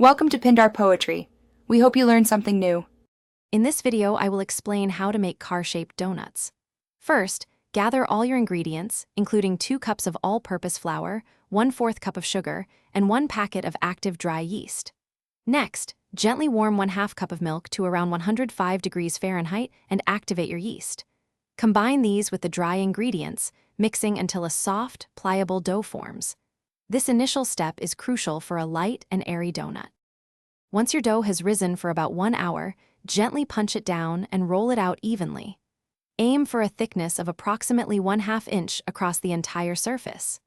Welcome to Pindar Poetry. We hope you learned something new. In this video, I will explain how to make car-shaped donuts. First, gather all your ingredients, including 2 cups of all-purpose flour, 1/4 cup of sugar, and 1 packet of active dry yeast. Next, gently warm 1/2 cup of milk to around 105 degrees Fahrenheit and activate your yeast. Combine these with the dry ingredients, mixing until a soft, pliable dough forms. This initial step is crucial for a light and airy donut. Once your dough has risen for about 1 hour, gently punch it down and roll it out evenly. Aim for a thickness of approximately 1/2 inch across the entire surface.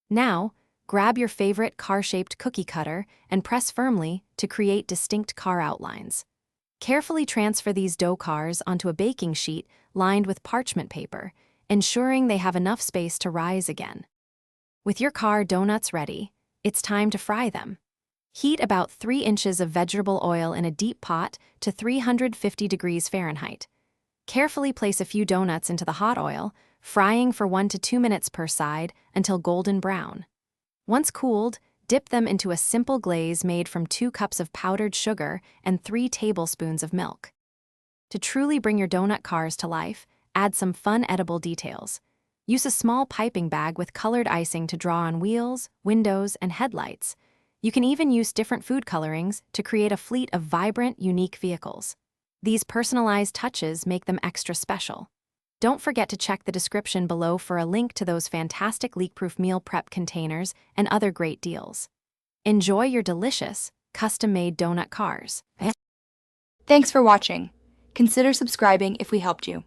Now, grab your favorite car-shaped cookie cutter and press firmly to create distinct car outlines. Carefully transfer these dough cars onto a baking sheet lined with parchment paper, ensuring they have enough space to rise again. With your car donuts ready, it's time to fry them. Heat about 3 inches of vegetable oil in a deep pot to 350 degrees Fahrenheit. Carefully place a few donuts into the hot oil, frying for 1 to 2 minutes per side until golden brown. Once cooled, dip them into a simple glaze made from 2 cups of powdered sugar and 3 tablespoons of milk. To truly bring your donut cars to life, add some fun edible details. Use a small piping bag with colored icing to draw on wheels, windows, and headlights. You can even use different food colorings to create a fleet of vibrant, unique vehicles. These personalized touches make them extra special. Don't forget to check the description below for a link to those fantastic leak-proof meal prep containers and other great deals. Enjoy your delicious, custom-made donut cars. Thanks for watching. Consider subscribing if we helped you.